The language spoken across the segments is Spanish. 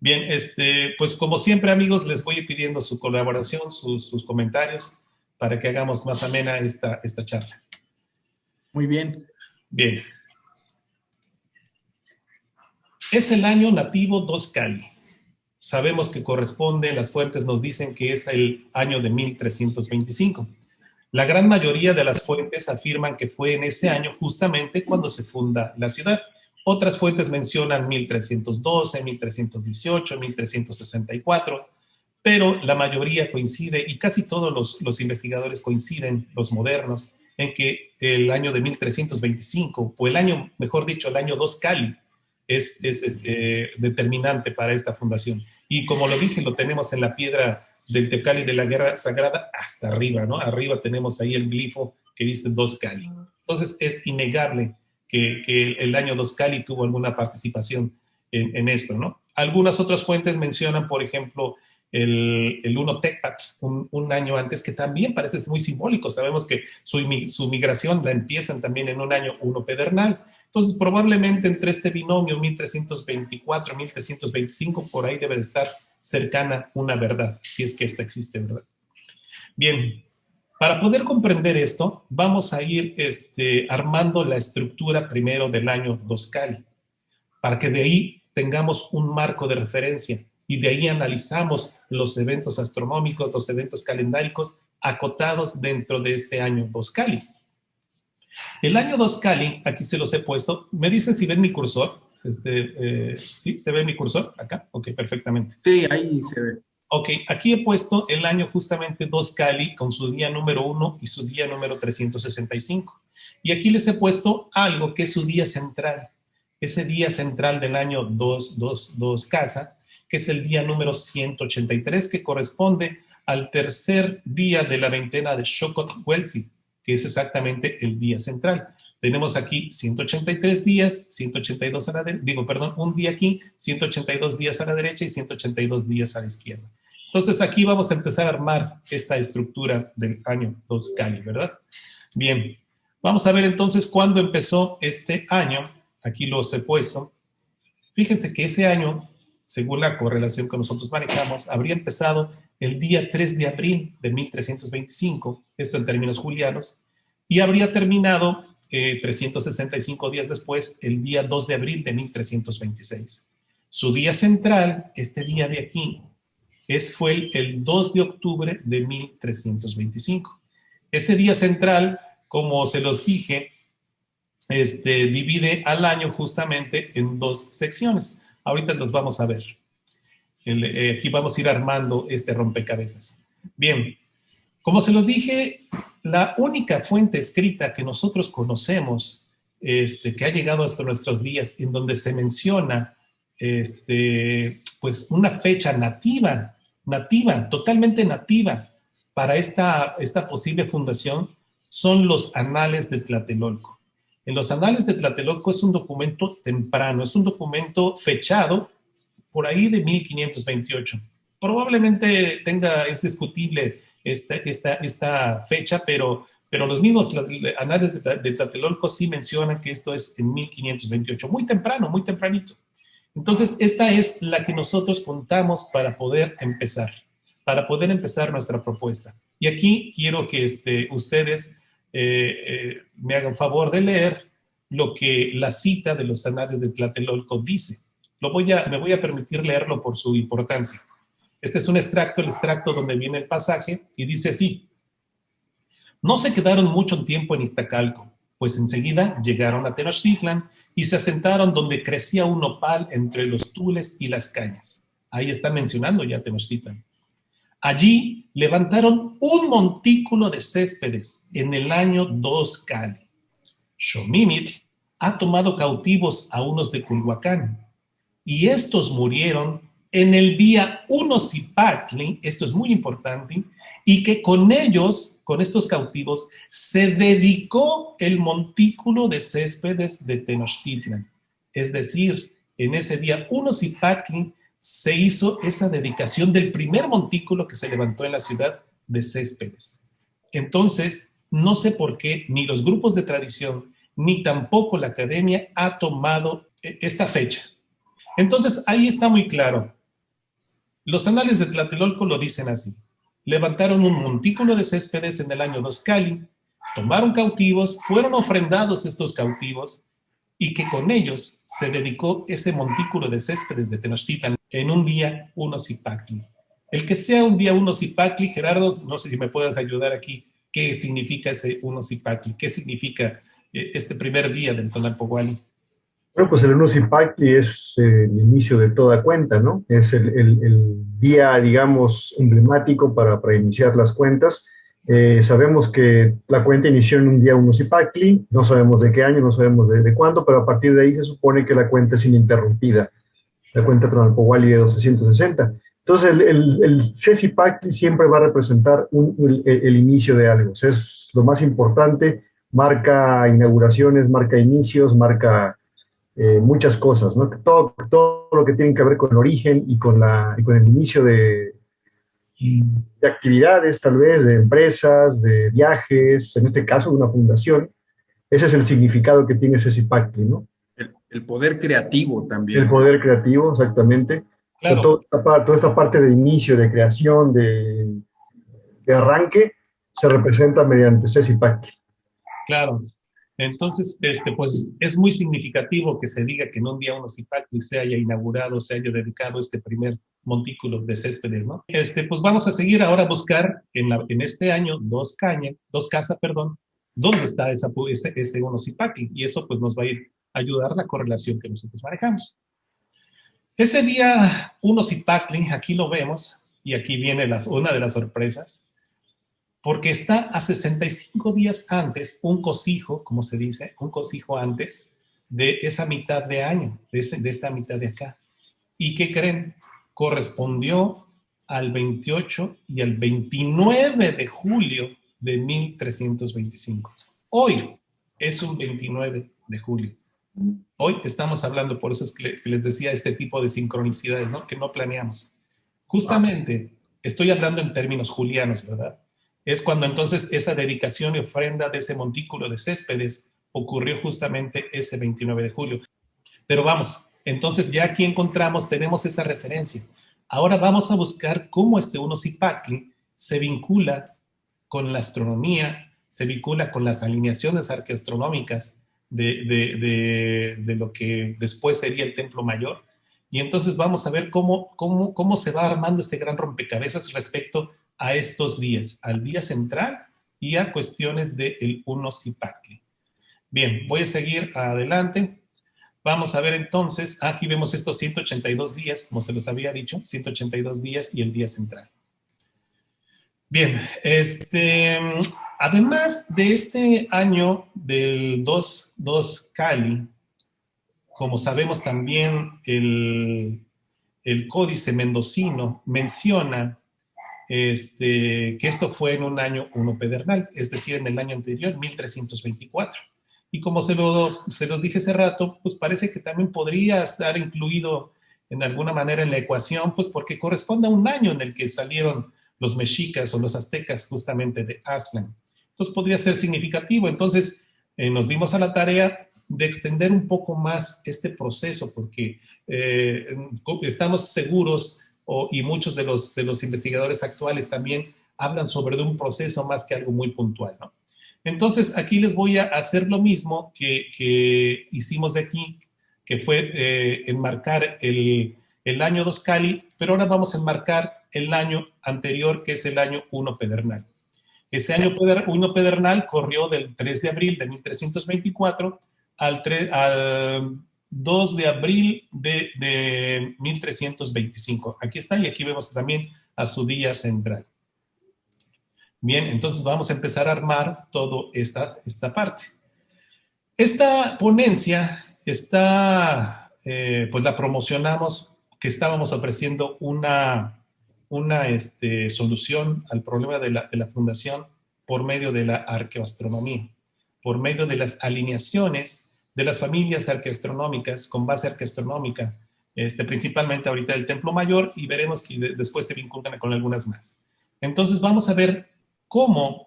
Bien, pues como siempre, amigos, les voy pidiendo su colaboración, sus comentarios, para que hagamos más amena esta charla. Muy bien. Bien. Es el año nativo 2 Cali. Sabemos que corresponde, las fuentes nos dicen que es el año de 1325. La gran mayoría de las fuentes afirman que fue en ese año justamente cuando se funda la ciudad. Otras fuentes mencionan 1312, 1318, 1364, pero la mayoría coincide, y casi todos los investigadores coinciden, los modernos, en que el año de 1325, o el año, mejor dicho, el año 2 Cali, es determinante para esta fundación. Y como lo dije, lo tenemos en la piedra del Tecali de la Guerra Sagrada hasta arriba, ¿no? Arriba tenemos ahí el glifo que dice 2 Cali. Entonces es innegable que el año 2 Cali tuvo alguna participación en esto, ¿no? Algunas otras fuentes mencionan, por ejemplo, el 1 Tecpat, un año antes, que también parece muy simbólico. Sabemos que su migración la empiezan también en un año 1 Pedernal. Entonces, probablemente entre este binomio 1324, 1325, por ahí debe de estar cercana una verdad, si es que esta existe, ¿verdad? Bien, para poder comprender esto, vamos a ir armando la estructura primero del año 2 Cali, para que de ahí tengamos un marco de referencia y de ahí analizamos los eventos astronómicos, los eventos calendáricos acotados dentro de este año 2 Cali. El año 2 Cali, aquí se los he puesto. ¿Me dicen si ven mi cursor? ¿Sí? ¿Se ve mi cursor acá? Ok, perfectamente. Sí, ahí se ve. Ok, aquí he puesto el año justamente 2 Cali con su día número 1 y su día número 365. Y aquí les he puesto algo que es su día central. Ese día central del año 2 Casa, que es el día número 183, que corresponde al tercer día de la veintena de Shokot Huelsi, que es exactamente el día central. Tenemos aquí 183 días, 182 a la derecha, un día aquí, 182 días a la derecha y 182 días a la izquierda. Entonces aquí vamos a empezar a armar esta estructura del año 2 Cali, ¿verdad? Bien, vamos a ver entonces cuándo empezó este año. Aquí los he puesto. Fíjense que ese año, según la correlación que nosotros manejamos, habría empezado el día 3 de abril de 1325, esto en términos julianos, y habría terminado 365 días después, el día 2 de abril de 1326. Su día central, este día de aquí, fue el 2 de octubre de 1325. Ese día central, como se los dije, divide al año justamente en dos secciones. Ahorita los vamos a ver. Aquí vamos a ir armando este rompecabezas. Bien, como se los dije, la única fuente escrita que nosotros conocemos, que ha llegado hasta nuestros días, en donde se menciona pues una fecha nativa, totalmente nativa para esta posible fundación, son los Anales de Tlatelolco. En los Anales de Tlatelolco es un documento temprano, es un documento fechado por ahí de 1528. Probablemente es discutible esta fecha, pero los mismos Anales de Tlatelolco sí mencionan que esto es en 1528, muy temprano, muy tempranito. Entonces, esta es la que nosotros contamos para poder empezar nuestra propuesta. Y aquí quiero que ustedes me hagan favor de leer lo que la cita de los Anales de Tlatelolco dice. Me voy a permitir leerlo por su importancia. Este es un extracto, el extracto donde viene el pasaje, y dice así: no se quedaron mucho tiempo en Iztacalco, pues enseguida llegaron a Tenochtitlan y se asentaron donde crecía un nopal entre los tules y las cañas. Ahí está mencionando ya Tenochtitlan. Allí levantaron un montículo de céspedes en el año 2 Cali. Xomimit ha tomado cautivos a unos de Culhuacán, y estos murieron en el día 1 Zipactli, esto es muy importante, y que con ellos, con estos cautivos, se dedicó el montículo de céspedes de Tenochtitlan. Es decir, en ese día 1 Zipactli se hizo esa dedicación del primer montículo que se levantó en la ciudad de céspedes. Entonces, no sé por qué ni los grupos de tradición ni tampoco la academia ha tomado esta fecha. Entonces, ahí está muy claro. Los anales de Tlatelolco lo dicen así. Levantaron un montículo de céspedes en el año 2 Cali, tomaron cautivos, fueron ofrendados estos cautivos, y que con ellos se dedicó ese montículo de céspedes de Tenochtitlan en un día uno Zipactli. El que sea un día uno Zipactli, Gerardo, no sé si me puedes ayudar aquí, ¿qué significa ese uno Zipactli? ¿Qué significa este primer día del Tonalpohualli? Bueno, pues el Unosipactli es el inicio de toda cuenta, ¿no? Es el día, digamos, emblemático para iniciar las cuentas. Sabemos que la cuenta inició en un día Unosipactli, no sabemos de qué año, no sabemos de cuándo, pero a partir de ahí se supone que la cuenta es ininterrumpida, la cuenta Tonalpohualli de 1260. Entonces, el Cecipactli siempre va a representar el inicio de algo. O sea, es lo más importante, marca inauguraciones, marca inicios, marca muchas cosas, ¿no? Todo lo que tiene que ver con el origen y con el inicio de actividades, tal vez, de empresas, de viajes, en este caso de una fundación. Ese es el significado que tiene ese Cipactli, ¿no? El poder creativo también. El poder creativo, exactamente. Claro. O sea, toda esta parte de inicio, de creación, de arranque, se representa mediante ese Cipactli. Claro. Entonces, pues es muy significativo que se diga que en un día uno Zipactli se haya inaugurado, se haya dedicado este primer montículo de céspedes, ¿no? Pues vamos a seguir ahora a buscar en este año dos casas, perdón, dónde está ese uno Zipactli, y eso pues nos va a ir a ayudar la correlación que nosotros manejamos. Ese día uno Zipactli, aquí lo vemos, y aquí viene una de las sorpresas, porque está a 65 días antes, un cosijo, como se dice, un cosijo antes de esa mitad de año, de esta mitad de acá. ¿Y qué creen? Correspondió al 28 y al 29 de julio de 1325. Hoy es un 29 de julio. Hoy estamos hablando, por eso es que les decía este tipo de sincronicidades, ¿no? Que no planeamos. Justamente, estoy hablando en términos julianos, ¿verdad? Es cuando entonces esa dedicación y ofrenda de ese montículo de céspedes ocurrió justamente ese 29 de julio. Pero vamos, entonces ya aquí tenemos esa referencia. Ahora vamos a buscar cómo este uno Zipactli se vincula con la astronomía, se vincula con las alineaciones arqueastronómicas de lo que después sería el Templo Mayor. Y entonces vamos a ver cómo se va armando este gran rompecabezas respecto a estos días, al día central y a cuestiones del uno Zipactli. Bien, voy a seguir adelante. Vamos a ver entonces, aquí vemos estos 182 días, como se los había dicho, 182 días y el día central. Bien, además de este año del 2 Cali, como sabemos también el Códice Mendocino menciona que esto fue en un año 1 pedernal, es decir, en el año anterior, 1324. Y como se los dije hace rato, pues parece que también podría estar incluido en alguna manera en la ecuación, pues porque corresponde a un año en el que salieron los mexicas o los aztecas justamente de Aztlán. Entonces podría ser significativo. Entonces nos dimos a la tarea de extender un poco más este proceso, porque estamos seguros y muchos de los investigadores actuales también hablan sobre un proceso más que algo muy puntual, ¿no? Entonces, aquí les voy a hacer lo mismo que hicimos de aquí, que fue enmarcar el año 2 Cali, pero ahora vamos a enmarcar el año anterior, que es el año 1 pedernal. Ese año 1 pedernal corrió del 3 de abril de 1324 al 2 de abril de 1325. Aquí está, y aquí vemos también a su día central. Bien, entonces vamos a empezar a armar toda esta parte. Esta ponencia está, pues la promocionamos, que estábamos ofreciendo una solución al problema de la fundación por medio de la arqueoastronomía, por medio de las alineaciones de las familias arqueastronómicas con base arqueastronómica, principalmente ahorita del Templo Mayor, y veremos que después se vinculan con algunas más. Entonces vamos a ver cómo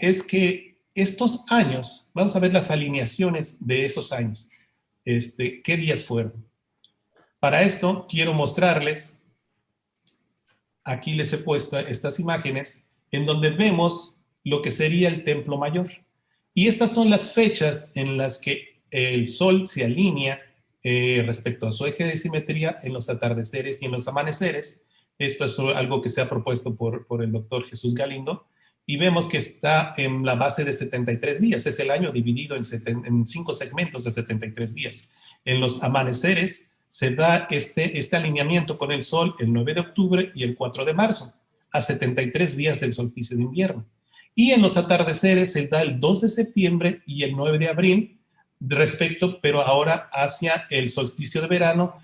es que estos años, vamos a ver las alineaciones de esos años, qué días fueron. Para esto quiero mostrarles Aquí les he puesto estas imágenes en donde vemos lo que sería el Templo Mayor. Y estas son las fechas en las que el Sol se alinea respecto a su eje de simetría en los atardeceres y en los amaneceres. Esto es algo que se ha propuesto por el doctor Jesús Galindo. Y vemos que está en la base de 73 días. Es el año dividido en 5 segmentos de 73 días. En los amaneceres se da este alineamiento con el Sol el 9 de octubre y el 4 de marzo, a 73 días del solsticio de invierno. Y en los atardeceres se da el 2 de septiembre y el 9 de abril, pero ahora hacia el solsticio de verano,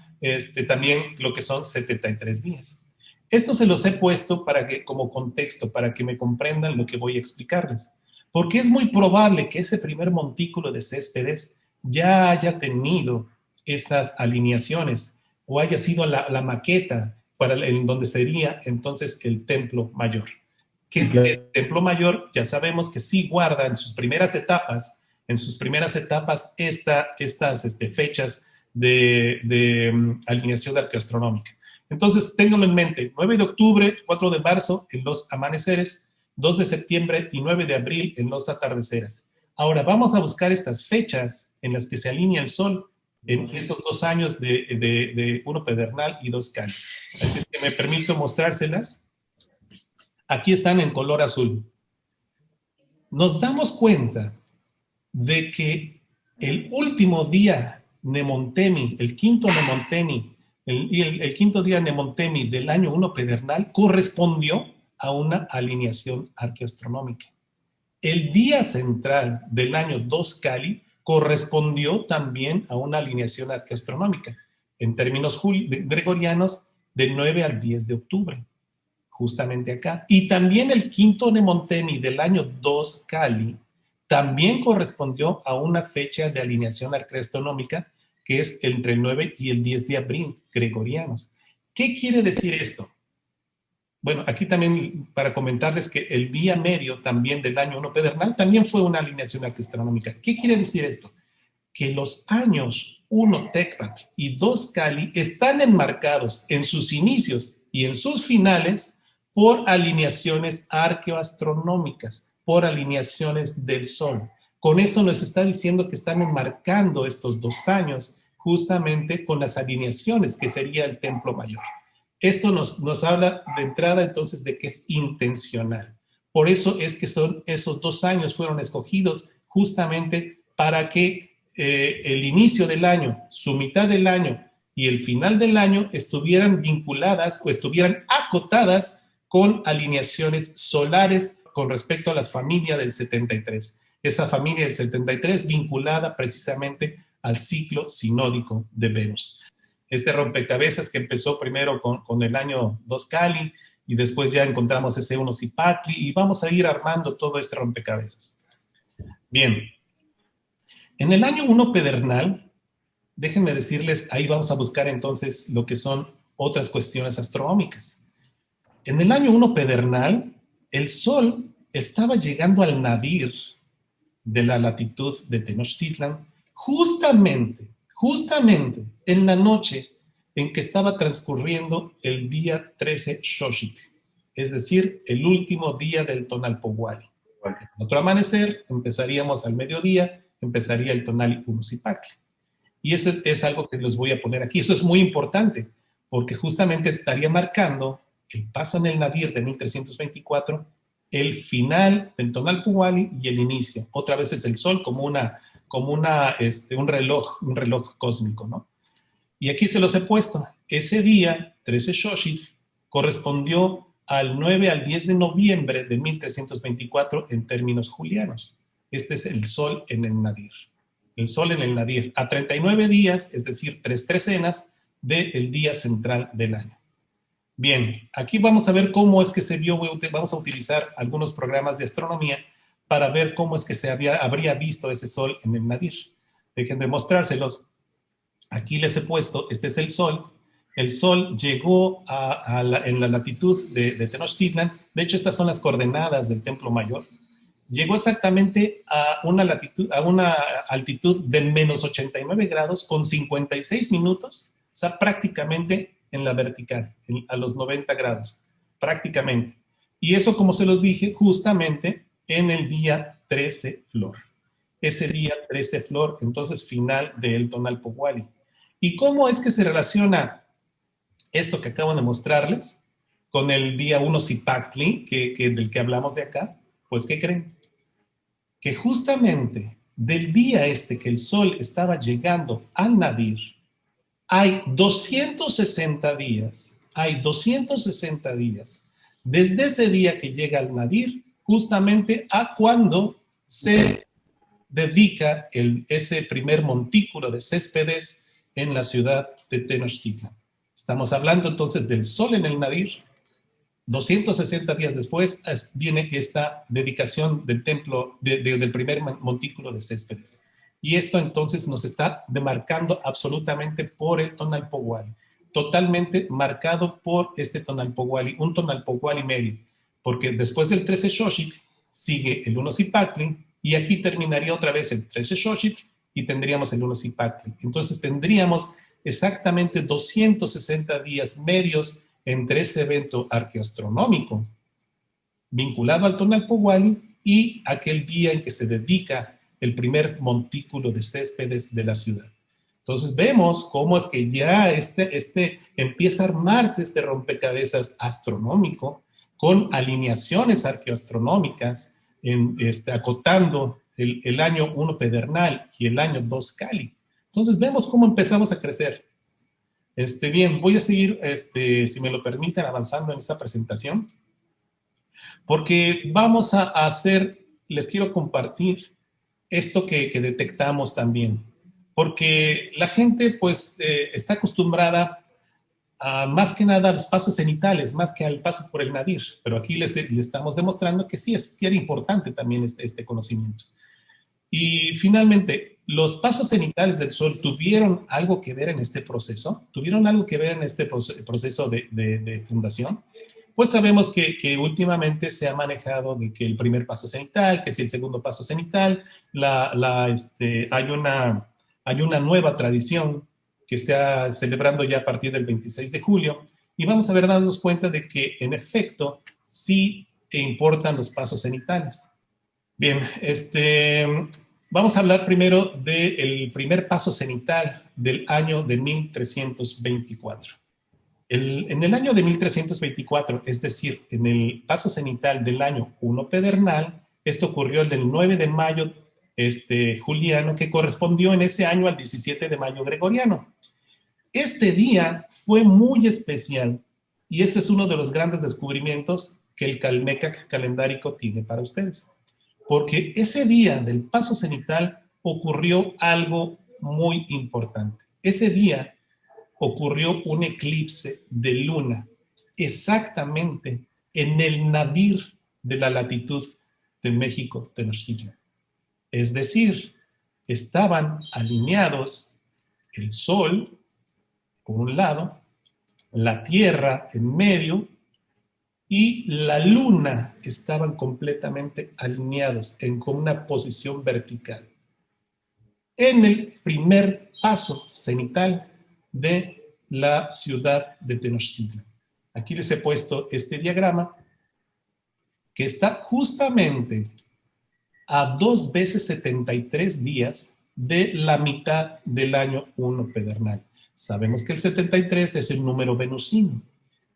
también lo que son 73 días. Esto se los he puesto como contexto, para que me comprendan lo que voy a explicarles. Porque es muy probable que ese primer montículo de Céspedes ya haya tenido esas alineaciones o haya sido la maqueta en donde sería entonces el Templo Mayor. Que es el Templo Mayor, ya sabemos que sí guarda en sus primeras etapas estas fechas de alineación arqueoastronómica. Entonces, ténganlo en mente, 9 de octubre, 4 de marzo en los amaneceres, 2 de septiembre y 9 de abril en los atardeceres. Ahora, vamos a buscar estas fechas en las que se alinea el Sol en estos 2 años de 1 pedernal y 2 Cali. Así es que me permito mostrárselas. Aquí están en color azul. Nos damos cuenta de que el último día Nemontemi, el quinto Nemontemi, el quinto día Nemontemi del año 1 pedernal correspondió a una alineación arqueoastronómica. El día central del año 2 Cali correspondió también a una alineación arqueoastronómica, en términos gregorianos, del 9 al 10 de octubre, justamente acá. Y también el quinto Nemontemi del año 2 Cali también correspondió a una fecha de alineación arqueoastronómica que es entre el 9 y el 10 de abril, gregorianos. ¿Qué quiere decir esto? Bueno, aquí también para comentarles que el día medio también del año 1 pedernal también fue una alineación arqueoastronómica. ¿Qué quiere decir esto? Que los años 1 Tecpat y 2 Cali están enmarcados en sus inicios y en sus finales por alineaciones arqueoastronómicas, por alineaciones del Sol. Con eso nos está diciendo que están enmarcando estos 2 años justamente con las alineaciones que sería el Templo Mayor. Esto nos habla de entrada entonces de que es intencional. Por eso es que esos 2 años fueron escogidos justamente para que el inicio del año, su mitad del año y el final del año estuvieran vinculadas o estuvieran acotadas con alineaciones solares con respecto a la familia del 73. Esa familia del 73 vinculada precisamente al ciclo sinódico de Venus. Este rompecabezas que empezó primero con el año 2 Cali y después ya encontramos ese 1 Cipactli y vamos a ir armando todo este rompecabezas. Bien, en el año 1 pedernal, déjenme decirles, ahí vamos a buscar entonces lo que son otras cuestiones astronómicas. En el año 1 pedernal, el Sol estaba llegando al nadir de la latitud de Tenochtitlan justamente en la noche en que estaba transcurriendo el día 13 Xochitl, es decir, el último día del Tonalpohualli. En otro amanecer, empezaríamos al mediodía, empezaría el Tonali Urucipactli. Y eso es algo que les voy a poner aquí. Eso es muy importante, porque justamente estaría marcando el paso en el nadir de 1324, el final del Tonalpohualli y el inicio. Otra vez es el Sol como un reloj cósmico, ¿no? Y aquí se los he puesto. Ese día, 13 Xochitl, correspondió al 9 al 10 de noviembre de 1324 en términos julianos. Este es el Sol en el nadir. El Sol en el nadir, a 39 días, es decir, 3 trecenas del día central del año. Bien, aquí vamos a ver cómo es que se vio, vamos a utilizar algunos programas de astronomía para ver cómo es que se habría visto ese Sol en el nadir. Dejen de mostrárselos. Aquí les he puesto, este es el Sol. El Sol llegó en la latitud de Tenochtitlan. De hecho, estas son las coordenadas del Templo Mayor. Llegó exactamente a una altitud de menos 89 grados con 56 minutos, o sea, prácticamente en la vertical, a los 90 grados. prácticamente. Y eso, como se los dije, justamente en el día 13 flor. Ese día 13 flor, entonces final del Tonalpohualli. ¿Y cómo es que se relaciona esto que acabo de mostrarles con el día 1 Zipactli, del que hablamos de acá? Pues, ¿qué creen? Que justamente del día que el sol estaba llegando al Nadir, hay 260 días, desde ese día que llega al Nadir, justamente a cuando se dedica ese primer montículo de céspedes en la ciudad de Tenochtitlan. Estamos hablando entonces del sol en el Nadir. 260 días después viene esta dedicación del templo, del primer montículo de céspedes. Y esto entonces nos está demarcando absolutamente por el Tonalpohualli, totalmente marcado por este Tonalpohualli, un Tonalpohualli medio, porque después del 13 Xochitl sigue el 1 Zipactli, y aquí terminaría otra vez el 13 Xochitl y tendríamos el 1 Zipactli. Entonces tendríamos exactamente 260 días medios entre ese evento arqueoastronómico vinculado al Tonalpohualli y aquel día en que se dedica el primer montículo de céspedes de la ciudad. Entonces vemos cómo es que ya empieza a armarse este rompecabezas astronómico con alineaciones arqueoastronómicas, acotando el año 1 pedernal y el año 2 Cali. Entonces vemos cómo empezamos a crecer. Bien, voy a seguir, si me lo permiten, avanzando en esta presentación, porque vamos a hacer, les quiero compartir esto que detectamos también, porque la gente pues está acostumbrada a más que nada a los pasos cenitales, más que al paso por el Nadir, pero aquí les estamos demostrando que sí, era importante también este conocimiento. Y finalmente, ¿los pasos cenitales del sol tuvieron algo que ver en este proceso? ¿Tuvieron algo que ver en este proceso de fundación? Pues sabemos que últimamente se ha manejado de que el primer paso cenital, que si el segundo paso cenital, hay una nueva tradición que se está celebrando ya a partir del 26 de julio, y vamos a ver darnos cuenta de que en efecto sí importan los pasos cenitales. Bien, vamos a hablar primero del primer paso cenital del año de 1324. En el año de 1324, es decir, en el paso cenital del año 1 pedernal, esto ocurrió el del 9 de mayo juliano, que correspondió en ese año al 17 de mayo gregoriano. Este día fue muy especial y ese es uno de los grandes descubrimientos que el Calmecac calendárico tiene para ustedes. Porque ese día del paso cenital ocurrió algo muy importante. Ese día ocurrió un eclipse de luna, exactamente en el nadir de la latitud de México, Tenochtitlan. Es decir, estaban alineados el sol, por un lado, la tierra en medio, y la luna estaban completamente alineados con una posición vertical. En el primer paso cenital de la ciudad de Tenochtitlan. Aquí les he puesto este diagrama que está justamente a 2 veces 73 días de la mitad del año 1 pedernal. Sabemos que el 73 es el número venusino.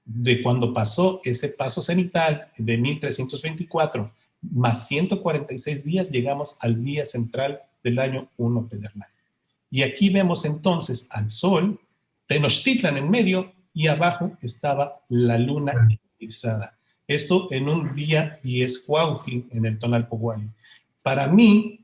De cuando pasó ese paso cenital de 1324 más 146 días, llegamos al día central del año 1 pedernal. Y aquí vemos entonces al sol, Tenochtitlan en medio, y abajo estaba la luna eclipsada. Esto en un día 10 Cuautli en el Tonalpohualli. Para mí,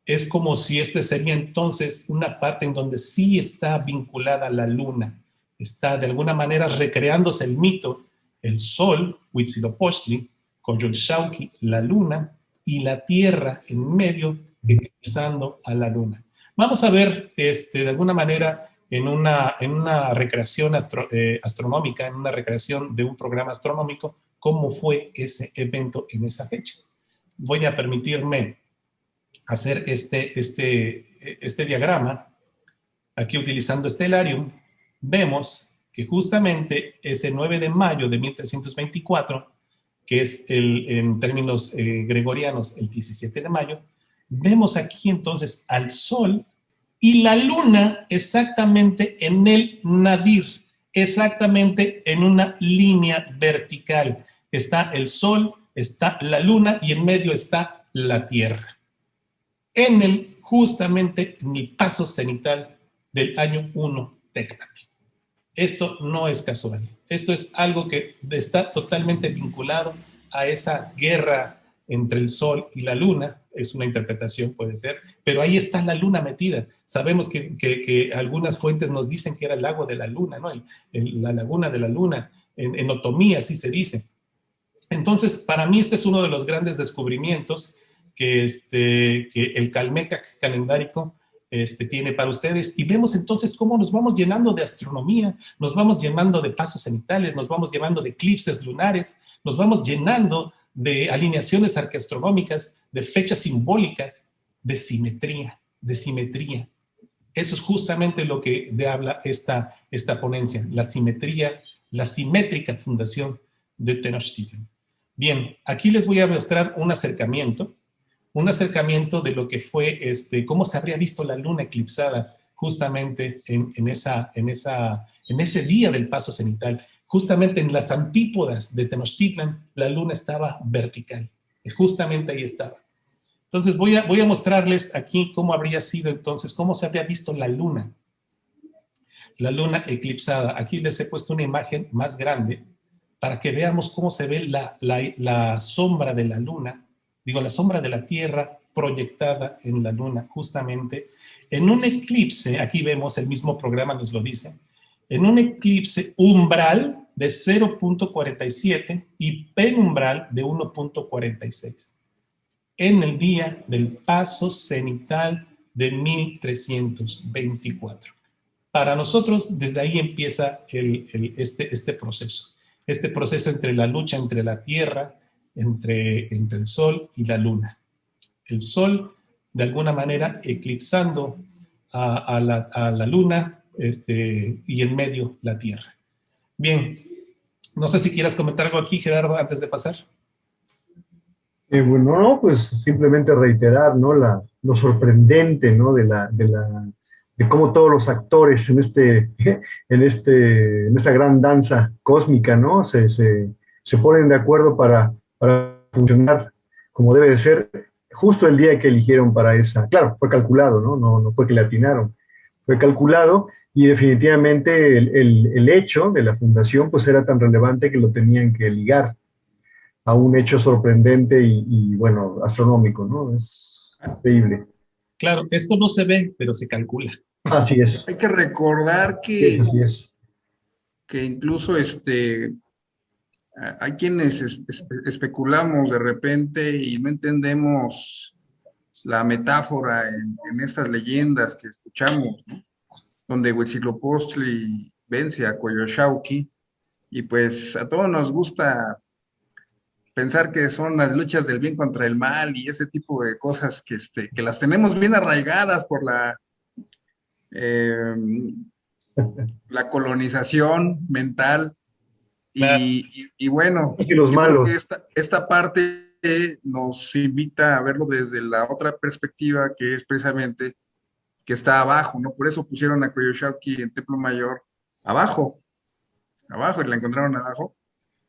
es como si este sería entonces una parte en donde sí está vinculada la luna. Está de alguna manera recreándose el mito, el sol, Huitzilopochtli, Coyolxauhqui, la luna, y la tierra en medio, eclipsando a la luna. Vamos a ver de alguna manera en una recreación astronómica, en una recreación de un programa astronómico, cómo fue ese evento en esa fecha. Voy a permitirme hacer este diagrama. Aquí utilizando Stellarium, vemos que justamente ese 9 de mayo de 1324, que es en términos gregorianos el 17 de mayo, vemos aquí entonces al Sol y la Luna exactamente en el nadir, exactamente en una línea vertical. Está el Sol, está la Luna y en medio está la Tierra. Justamente en el paso cenital del año 1 Tecpat. Esto no es casual. Esto es algo que está totalmente vinculado a esa guerra entre el Sol y la Luna. Es una interpretación, puede ser, pero ahí está la Luna metida. Sabemos que algunas fuentes nos dicen que era el lago de la Luna, ¿no? La laguna de la Luna, en otomí así se dice. Entonces, para mí este es uno de los grandes descubrimientos que el Calmecac calendárico tiene para ustedes, y vemos entonces cómo nos vamos llenando de astronomía, nos vamos llenando de pasos cenitales, nos vamos llenando de eclipses lunares, nos vamos llenando de alineaciones arqueastronómicas, de fechas simbólicas, de simetría, de simetría. Eso es justamente lo que habla esta ponencia, la simetría, la simétrica fundación de Tenochtitlan. Bien, aquí les voy a mostrar un acercamiento de lo que fue, cómo se habría visto la luna eclipsada justamente en ese día del paso cenital. Justamente en las antípodas de Tenochtitlan, la luna estaba vertical. Justamente ahí estaba. Entonces voy a mostrarles aquí cómo habría sido entonces, cómo se habría visto la luna eclipsada. Aquí les he puesto una imagen más grande para que veamos cómo se ve la sombra de la luna, la sombra de la Tierra proyectada en la luna, justamente en un eclipse. Aquí vemos, el mismo programa nos lo dice, en un eclipse umbral de 0.47 y penumbral de 1.46, en el día del paso cenital de 1324. Para nosotros, desde ahí empieza este proceso. Este proceso entre la lucha entre la Tierra, entre el Sol y la Luna. El Sol, de alguna manera, eclipsando a la Luna, y en medio la Tierra. Bien, no sé si quieras comentar algo aquí, Gerardo, antes de pasar. Bueno, no, pues simplemente reiterar, ¿no? Lo sorprendente, ¿no? De cómo todos los actores en esta gran danza cósmica, ¿no? Se ponen de acuerdo para funcionar como debe de ser, justo el día que eligieron para esa. Claro, fue calculado, ¿no? No fue que le atinaron. Fue calculado y definitivamente el hecho de la fundación pues era tan relevante que lo tenían que ligar a un hecho sorprendente y bueno, astronómico, ¿no? Es increíble. Claro, esto no se ve, pero se calcula. Así es. Hay que recordar Así es. que incluso hay quienes especulamos de repente y no entendemos la metáfora en estas leyendas que escuchamos, ¿no? Donde Huitzilopochtli vence a Coyolxauhqui, y pues a todos nos gusta pensar que son las luchas del bien contra el mal y ese tipo de cosas que las tenemos bien arraigadas por la colonización mental. Y bueno, y los yo malos. creo que esta parte nos invita a verlo desde la otra perspectiva, que es precisamente que está abajo, ¿no? Por eso pusieron a Coyolxauhqui en Templo Mayor abajo, y la encontraron abajo,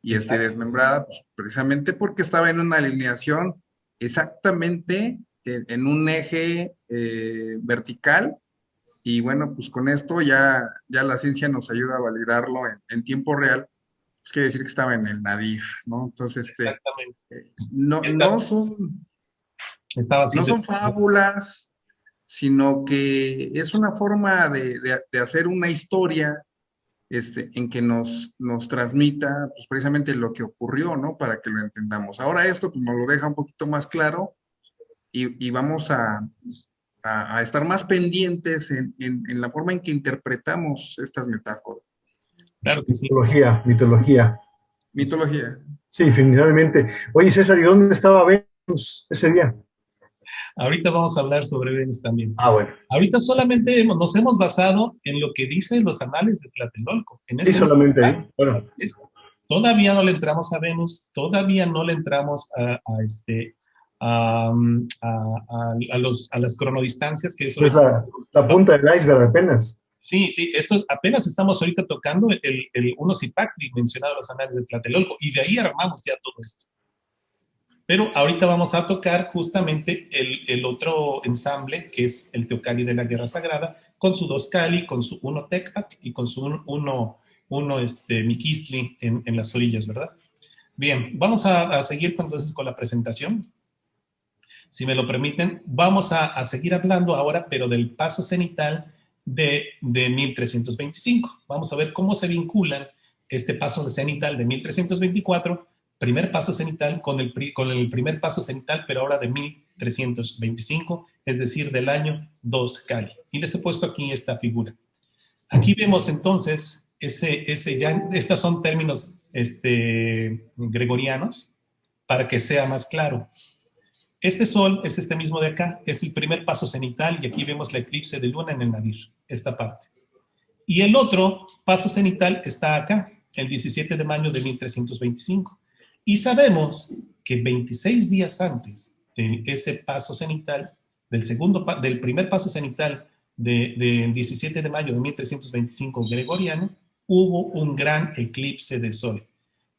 y desmembrada, pues, precisamente porque estaba en una alineación exactamente en un eje vertical. Y bueno, pues con esto ya la ciencia nos ayuda a validarlo en tiempo real. Pues quiere decir que estaba en el nadir, ¿no? Entonces, no son fábulas, sino que es una forma de hacer una historia en que nos transmita pues, precisamente lo que ocurrió, ¿no? Para que lo entendamos. Ahora esto pues, nos lo deja un poquito más claro y vamos a estar más pendientes en la forma en que interpretamos estas metáforas. Claro que sí. Mitología. Mitología. Sí, finalmente. Oye, César, ¿y dónde estaba Venus ese día? Ahorita vamos a hablar sobre Venus también. Ah, bueno. Ahorita solamente nos hemos basado en lo que dicen los anales de Tlatelolco, en Sí, ese número. solamente ahí. Bueno, Todavía no le entramos a Venus, todavía no le entramos a las cronodistancias, que eso es la punta del iceberg apenas. sí, sí, esto apenas estamos ahorita tocando el uno Zipacli mencionado en los anales de Tlatelolco, y de ahí armamos ya todo esto. Pero ahorita vamos a tocar justamente el otro ensamble, que es el Teocalli de la Guerra Sagrada, con su dos Cali, con su uno Tecpat y con su uno Miquistli en las orillas, ¿verdad? Bien, vamos a seguir entonces con la presentación. Si me lo permiten, vamos a seguir hablando ahora, pero del paso cenital de 1325. Vamos a ver cómo se vinculan este paso cenital de 1324, primer paso cenital, con el primer paso cenital, pero ahora de 1325, es decir, del año 2 Cali. Y les he puesto aquí esta figura. Aquí vemos entonces, estos son términos gregorianos, para que sea más claro. Este sol es este mismo de acá, es el primer paso cenital, y aquí vemos la eclipse de luna en el nadir, esta parte. Y el otro paso cenital está acá, el 17 de mayo de 1325. Y sabemos que 26 días antes de ese paso cenital, del primer paso cenital del 17 de mayo de 1325 gregoriano, hubo un gran eclipse de sol,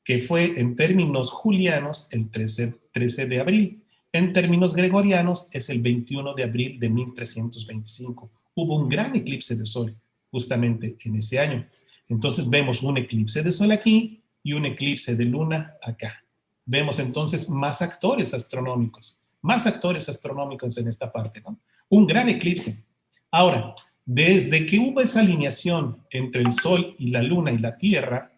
que fue en términos julianos el 13 de abril. En términos gregorianos es el 21 de abril de 1325. Hubo un gran eclipse de sol justamente en ese año. Entonces vemos un eclipse de sol aquí y un eclipse de luna acá. Vemos entonces más actores astronómicos en esta parte, ¿no? Un gran eclipse. Ahora, desde que hubo esa alineación entre el sol y la luna y la tierra,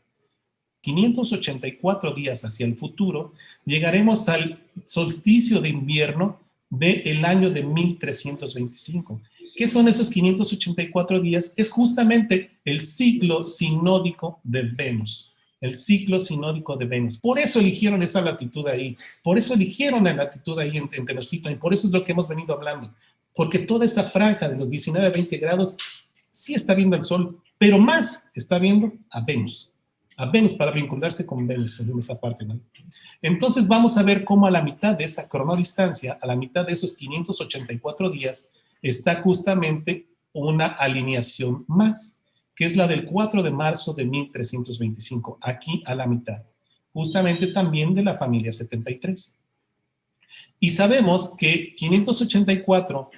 584 días hacia el futuro, llegaremos al solsticio de invierno del año de 1325. ¿Qué son esos 584 días? Es justamente el ciclo sinódico de Venus. El ciclo sinódico de Venus. Por eso eligieron esa latitud ahí. Por eso eligieron la latitud ahí en Tenochtitlan. Y por eso es lo que hemos venido hablando. Porque toda esa franja de los 19 a 20 grados sí está viendo el Sol, pero más está viendo a Venus. A Venus, para vincularse con Venus en esa parte, ¿no? Entonces vamos a ver cómo a la mitad de esa cronodistancia, a la mitad de esos 584 días, está justamente una alineación más, que es la del 4 de marzo de 1325, aquí a la mitad, justamente también de la familia 73. Y sabemos que 584,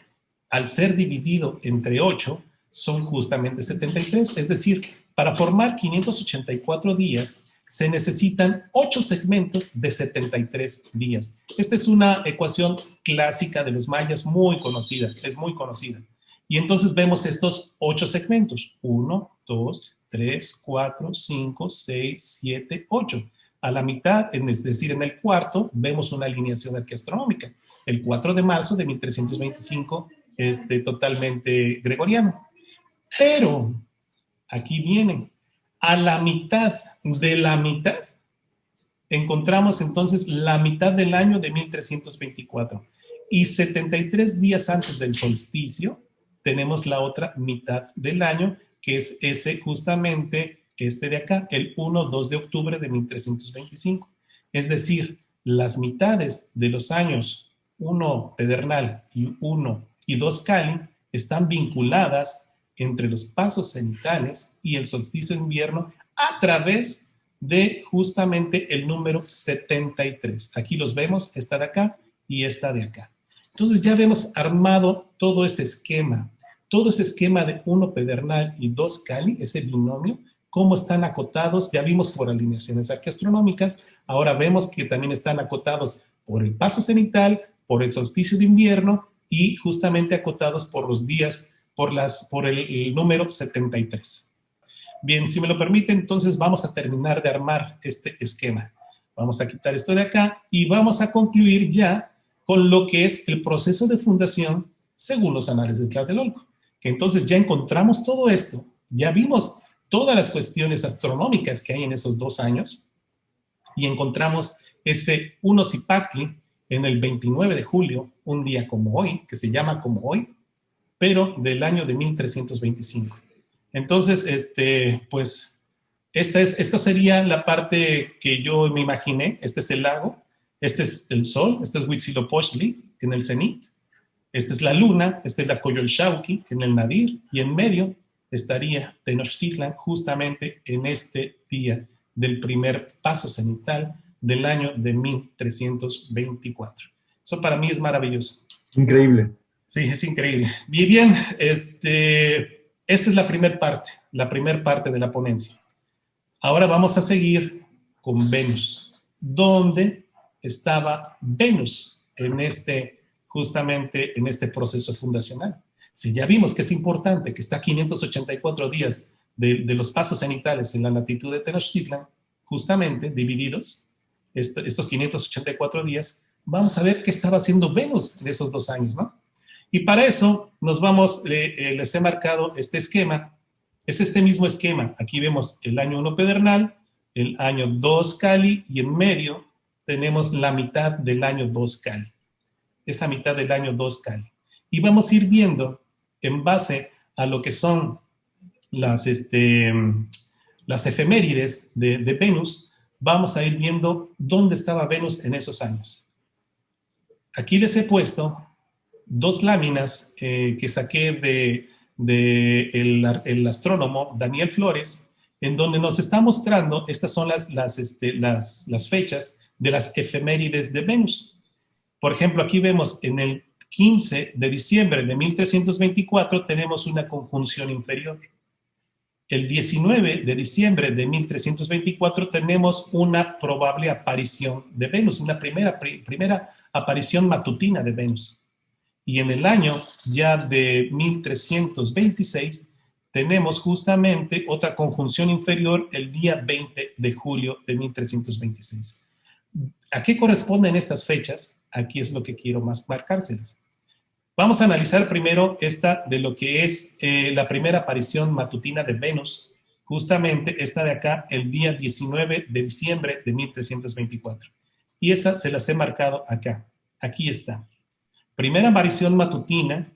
al ser dividido entre 8, son justamente 73, es decir, para formar 584 días se necesitan 8 segmentos de 73 días. Esta es una ecuación clásica de los mayas muy conocida, es muy conocida. Y entonces vemos estos 8 segmentos, 1, 2, 3, 4, 5, 6, 7, 8. A la mitad, es decir, en el cuarto, vemos una alineación arqueastronómica. El 4 de marzo de 1325 es totalmente gregoriano. Pero aquí vienen, a la mitad de la mitad, encontramos entonces la mitad del año de 1324. Y 73 días antes del solsticio, tenemos la otra mitad del año, que es ese justamente de acá, el 1-2 de octubre de 1325. Es decir, las mitades de los años 1 pedernal y 1 y 2 Cali están vinculadas entre los pasos cenitales y el solsticio de invierno a través de justamente el número 73. Aquí los vemos, esta de acá y esta de acá. Entonces ya vemos armado todo ese esquema de 1 pedernal y 2 Cali, ese binomio, cómo están acotados. Ya vimos por alineaciones arqueastronómicas, ahora vemos que también están acotados por el paso cenital, por el solsticio de invierno y justamente acotados por los días, por el número 73. Bien, si me lo permite, entonces vamos a terminar de armar este esquema. Vamos a quitar esto de acá y vamos a concluir ya con lo que es el proceso de fundación según los anales de Tlatelolco. Que entonces ya encontramos todo esto, ya vimos todas las cuestiones astronómicas que hay en esos 2 años y encontramos ese 1 Zipactli en el 29 de julio, un día como hoy, que se llama como hoy, pero del año de 1325. Entonces, pues, esta sería la parte que yo me imaginé. Este es el lago, este es el sol, este es Huitzilopochtli, en el cenit, esta es la luna, esta es la Coyolxauhqui, en el nadir, y en medio estaría Tenochtitlan, justamente en este día del primer paso cenital del año de 1324. Eso para mí es maravilloso. Increíble. Sí, es increíble. Y bien, esta es la primera parte de la ponencia. Ahora vamos a seguir con Venus. ¿Dónde estaba Venus justamente en este proceso fundacional? Si ya vimos que es importante, que está a 584 días de los pasos cenitales en la latitud de Tenochtitlan, justamente divididos, estos 584 días, vamos a ver qué estaba haciendo Venus en esos 2 años, ¿no? Y para eso les he marcado este esquema. Es este mismo esquema. Aquí vemos el año 1 pedernal, el año 2 Cali, y en medio tenemos la mitad del año 2 Cali. Esa mitad del año 2 Cali. Y vamos a ir viendo, en base a lo que son las efemérides de Venus, vamos a ir viendo dónde estaba Venus en esos años. Aquí les he puesto 2 láminas que saqué el astrónomo Daniel Flores, en donde nos está mostrando, estas son las fechas de las efemérides de Venus. Por ejemplo, aquí vemos en el 15 de diciembre de 1324 tenemos una conjunción inferior. El 19 de diciembre de 1324 tenemos una probable aparición de Venus, una primera aparición matutina de Venus. Y en el año ya de 1326 tenemos justamente otra conjunción inferior el día 20 de julio de 1326. ¿A qué corresponden estas fechas? Aquí es lo que quiero más marcárselas. Vamos a analizar primero esta de lo que es la primera aparición matutina de Venus, justamente esta de acá, el día 19 de diciembre de 1324. Y esa se las he marcado acá. Aquí está. Primera aparición matutina,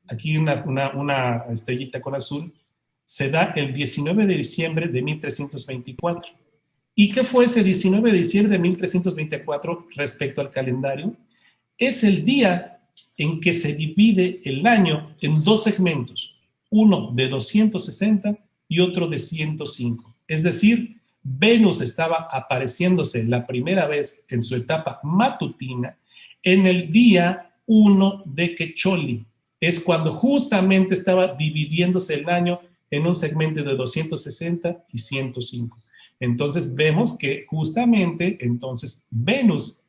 aquí una estrellita con azul, se da el 19 de diciembre de 1324. ¿Y qué fue ese 19 de diciembre de 1324 respecto al calendario? Es el día en que se divide el año en 2 segmentos, uno de 260 y otro de 105. Es decir, Venus estaba apareciéndose la primera vez en su etapa matutina en el día 1 de Quecholi. Es cuando justamente estaba dividiéndose el año en un segmento de 260 y 105. Entonces vemos que justamente entonces Venus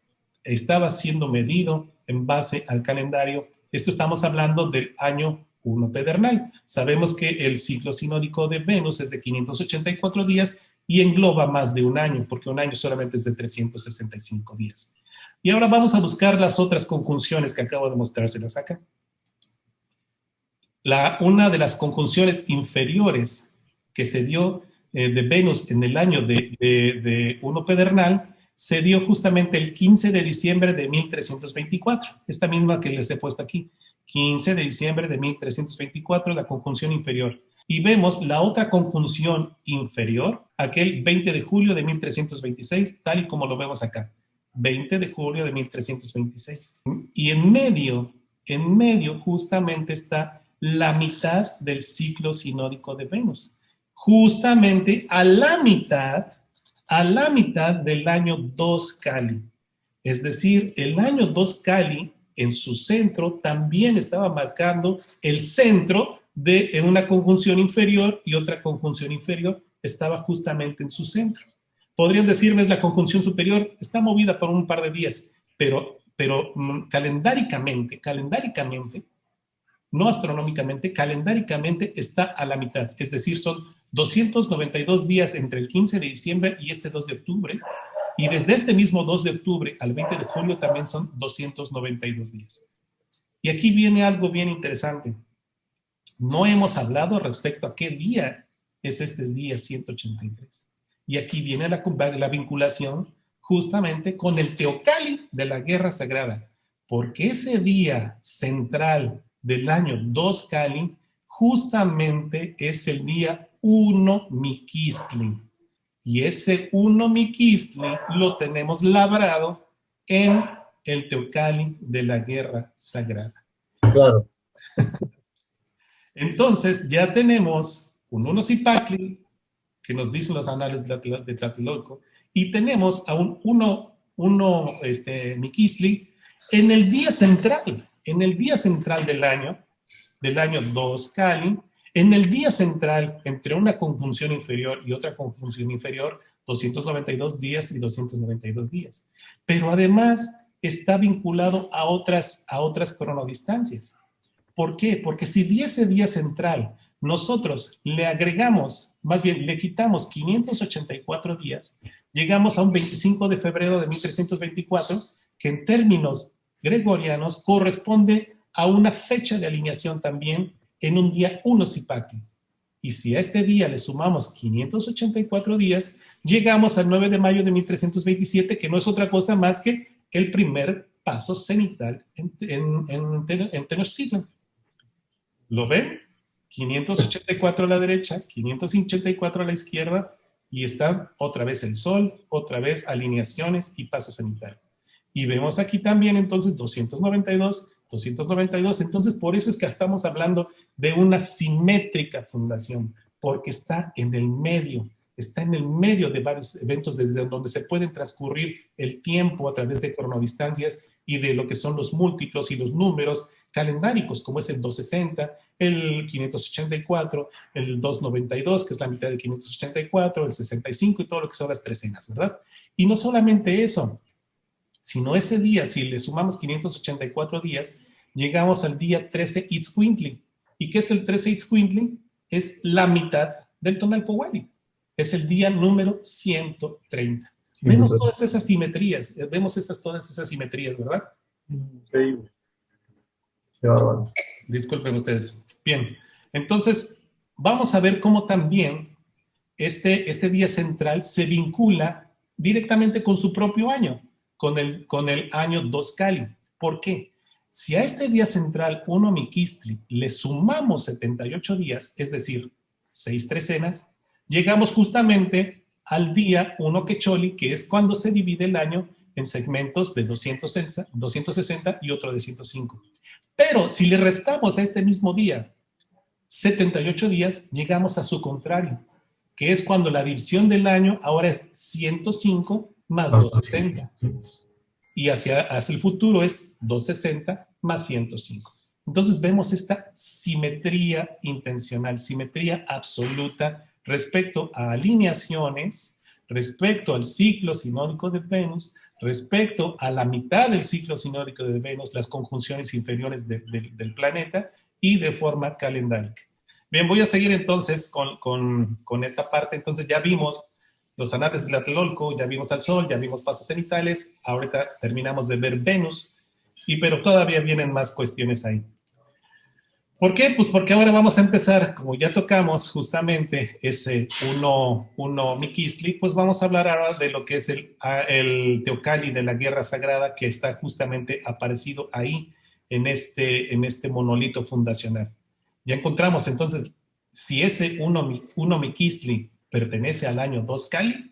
estaba siendo medido en base al calendario. Esto estamos hablando del año 1 pedernal. Sabemos que el ciclo sinódico de Venus es de 584 días y engloba más de un año, porque un año solamente es de 365 días. Y ahora vamos a buscar las otras conjunciones que acabo de mostrárselas acá. Una de las conjunciones inferiores que se dio de Venus en el año de 1 pedernal se dio justamente el 15 de diciembre de 1324. Esta misma que les he puesto aquí. 15 de diciembre de 1324, la conjunción inferior. Y vemos la otra conjunción inferior, aquel 20 de julio de 1326, tal y como lo vemos acá. 20 de julio de 1326. Y en medio justamente está la mitad del ciclo sinódico de Venus. Justamente a la mitad del año 2 Cali. Es decir, el año 2 Cali en su centro también estaba marcando el centro en una conjunción inferior, y otra conjunción inferior estaba justamente en su centro. Podrían decirme, es la conjunción superior, está movida por un par de días, pero calendáricamente, no astronómicamente, calendáricamente está a la mitad. Es decir, son 292 días entre el 15 de diciembre y este 2 de octubre. Y desde este mismo 2 de octubre al 20 de julio también son 292 días. Y aquí viene algo bien interesante. No hemos hablado respecto a qué día es este día 183. Y aquí viene la vinculación justamente con el Teocalli de la Guerra Sagrada, porque ese día central del año 2 Cali justamente es el día 1 Miquistli. Y ese 1 Miquistli lo tenemos labrado en el Teocalli de la Guerra Sagrada. Claro. Entonces ya tenemos un 1 Zipacli, que nos dicen los anales de Tlatelolco, y tenemos a un 1 Miquistli en el día central del año 2 Cali, en el día central entre una conjunción inferior y otra conjunción inferior, 292 días y 292 días. Pero además está vinculado a otras cronodistancias. ¿Por qué? Porque si ese día central nosotros le agregamos, más bien le quitamos 584 días, llegamos a un 25 de febrero de 1324, que en términos gregorianos corresponde a una fecha de alineación también en un día 1 Zipacli. Y si a este día le sumamos 584 días, llegamos al 9 de mayo de 1327, que no es otra cosa más que el primer paso cenital en Tenochtitlan. ¿Lo ven? 584 a la derecha, 584 a la izquierda, y están otra vez el sol, otra vez alineaciones y paso cenital. Y vemos aquí también entonces 292, 292, entonces por eso es que estamos hablando de una simétrica fundación, porque está en el medio de varios eventos desde donde se pueden transcurrir el tiempo a través de cronodistancias y de lo que son los múltiplos y los números calendáricos, como es el 260, el 584, el 292, que es la mitad de 584, el 65 y todo lo que son las trecenas, ¿verdad? Y no solamente eso, sino ese día, si le sumamos 584 días, llegamos al día 13 Itzcuintli. ¿Y qué es el 13 Itzcuintli? Es la mitad del Tonalpohualli. Es el día número 130. Vemos todas esas simetrías, todas esas simetrías, ¿verdad? Increíble. Disculpen ustedes. Bien, entonces vamos a ver cómo también este día central se vincula directamente con su propio año, con el año 2 Cali. ¿Por qué? Si a este día central 1 Miquistli le sumamos 78 días, es decir, 6 trecenas, llegamos justamente al día 1 Quecholi, que es cuando se divide el año en segmentos de 260 y otro de 105. Pero si le restamos a este mismo día 78 días, llegamos a su contrario, que es cuando la división del año ahora es 105 más 260. Y hacia el futuro es 260 más 105. Entonces vemos esta simetría intencional, simetría absoluta respecto a alineaciones, respecto al ciclo sinódico de Venus, respecto a la mitad del ciclo sinódico de Venus, las conjunciones inferiores del planeta y de forma calendárica. Bien, voy a seguir entonces con esta parte. Entonces ya vimos los anales de Tlatelolco, ya vimos al Sol, ya vimos pasos cenitales, ahorita terminamos de ver Venus, pero todavía vienen más cuestiones ahí. ¿Por qué? Pues porque ahora vamos a empezar, como ya tocamos justamente ese 1 Miquistli, pues vamos a hablar ahora de lo que es el Teocalli de la Guerra Sagrada, que está justamente aparecido ahí en este monolito fundacional. Ya encontramos entonces, si ese 1 Miquistli pertenece al año 2 Cali,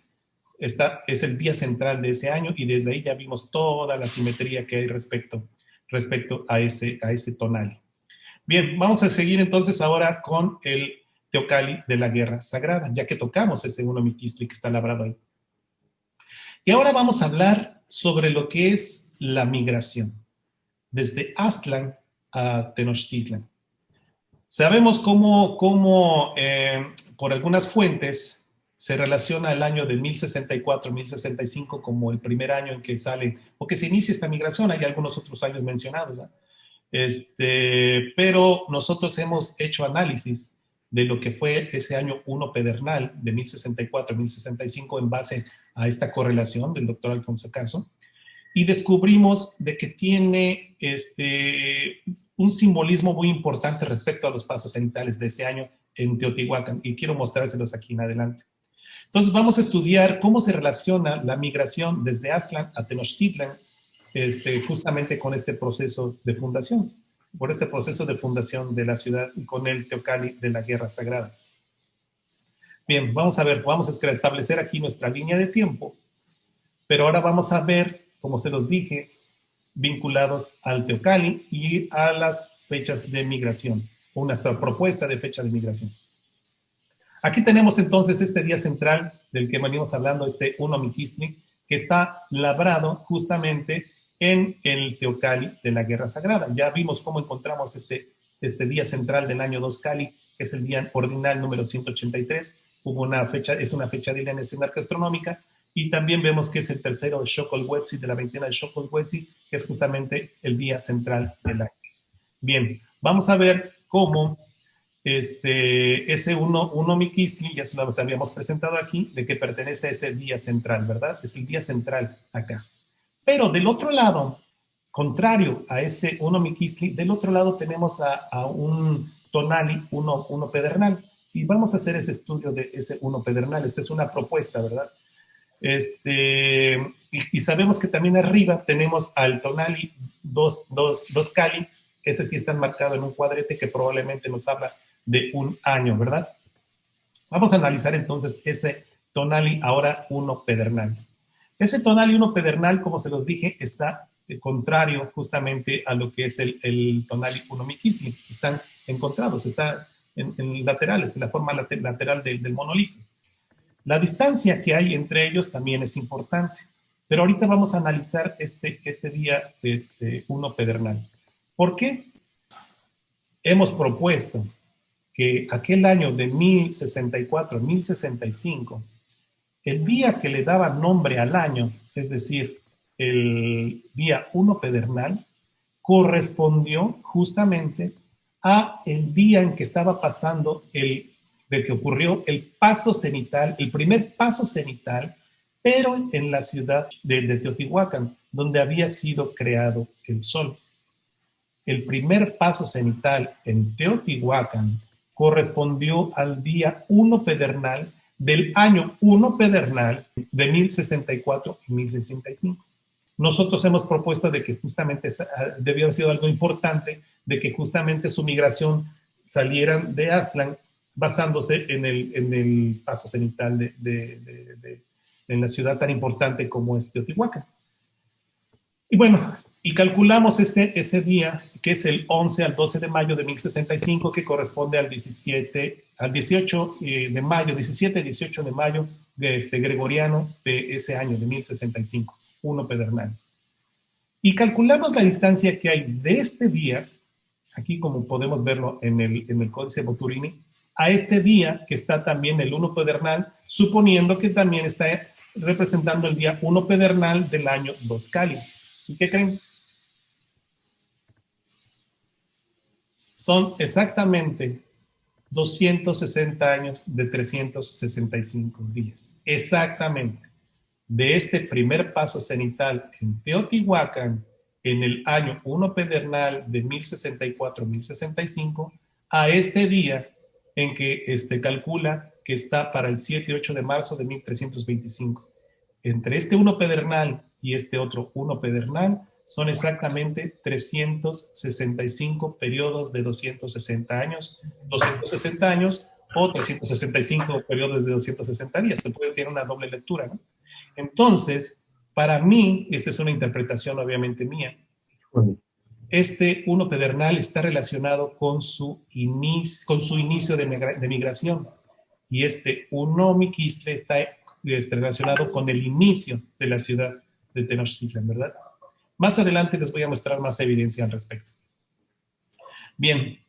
es el día central de ese año, y desde ahí ya vimos toda la simetría que hay respecto a ese tonal. Bien, vamos a seguir entonces ahora con el Teocalli de la Guerra Sagrada, ya que tocamos ese 1 Miquistli que está labrado ahí. Y ahora vamos a hablar sobre lo que es la migración, desde Aztlán a Tenochtitlan. Sabemos cómo por algunas fuentes se relaciona el año de 1064, 1065 como el primer año en que sale, o que se inicia esta migración. Hay algunos otros años mencionados, ¿eh? Pero nosotros hemos hecho análisis de lo que fue ese año 1 pedernal de 1064, 1065 en base a esta correlación del doctor Alfonso Caso, y descubrimos de que tiene un simbolismo muy importante respecto a los pasos cenitales de ese año en Teotihuacán, y quiero mostrárselos aquí en adelante. Entonces vamos a estudiar cómo se relaciona la migración desde Aztlán a Tenochtitlan, justamente con este proceso de fundación, por este proceso de fundación de la ciudad y con el Teocalli de la Guerra Sagrada. Bien, vamos a ver, vamos a establecer aquí nuestra línea de tiempo, pero ahora vamos a ver, como se los dije, vinculados al Teocalli y a las fechas de migración, o nuestra propuesta de fecha de migración. Aquí tenemos entonces este día central del que venimos hablando, este Uno Miquistli, que está labrado justamente en el Teocalli de la Guerra Sagrada. Ya vimos cómo encontramos este día central del año 2 Cali, que es el día ordinal número 183. Hubo una fecha, es una fecha de alineación astronómica, y también vemos que es el tercero de Xocotlhuetzli, de la veintena de Xocotlhuetzli, que es justamente el día central del año. Bien, vamos a ver cómo ese Uno Miquistli, ya se lo habíamos presentado aquí, de que pertenece a ese día central, ¿verdad? Es el día central acá. Pero del otro lado, contrario a este Uno Miquistli, del otro lado tenemos a un Tonali, uno pedernal, y vamos a hacer ese estudio de ese uno pedernal. Esta es una propuesta, ¿verdad? Y sabemos que también arriba tenemos al Tonali dos Cali, que ese sí está marcado en un cuadrete que probablemente nos habla de un año, ¿verdad? Vamos a analizar entonces ese Tonali ahora uno pedernal. Ese Tonali uno pedernal, como se los dije, está contrario justamente a lo que es el Tonali uno Miquistli. Están encontrados, están en laterales, en la forma lateral del monolito. La distancia que hay entre ellos también es importante, pero ahorita vamos a analizar este día uno pedernal. ¿Por qué? Hemos propuesto que aquel año de 1064, 1065, el día que le daba nombre al año, es decir, el día 1 pedernal, correspondió justamente a el día en que estaba pasando de que ocurrió el paso cenital, el primer paso cenital, pero en la ciudad de Teotihuacán, donde había sido creado el sol. El primer paso cenital en Teotihuacán correspondió al día 1 pedernal del año 1 pedernal de 1064 y 1065. Nosotros hemos propuesto de que justamente debió haber sido algo importante, de que justamente su migración salieran de Aztlán basándose en el paso cenital en la ciudad tan importante como es Teotihuacán. Y bueno, y calculamos ese día, que es el 11 al 12 de mayo de 1065, que corresponde al 18 de mayo, 17 y 18 de mayo gregoriano de ese año, de 1065, uno pedernal. Y calculamos la distancia que hay de este día, aquí como podemos verlo en el códice Boturini, a este día que está también el 1 pedernal, suponiendo que también está representando el día 1 pedernal del año 2 Cali. ¿Y qué creen? Son exactamente 260 años de 365 días. Exactamente. De este primer paso cenital en Teotihuacán, en el año 1 pedernal de 1064-1065, a este día en que calcula que está para el 7 y 8 de marzo de 1325. Entre este 1 pedernal y este otro 1 pedernal son exactamente 365 periodos de 260 años, 260 años o 365 periodos de 260 días. Se puede tener una doble lectura, ¿no? Entonces, para mí, esta es una interpretación obviamente mía, este 1 pedernal está relacionado con su inicio de migración, y este 1 Miquistli está relacionado con el inicio de la ciudad de Tenochtitlan, ¿verdad? Más adelante les voy a mostrar más evidencia al respecto. Bien,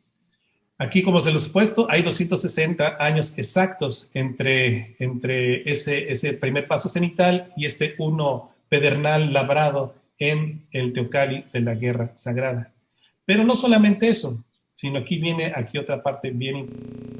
aquí como se los he puesto, hay 260 años exactos entre ese primer paso cenital y este 1 pedernal labrado en el Teocalli de la Guerra Sagrada. Pero no solamente eso, sino aquí viene otra parte bien importante.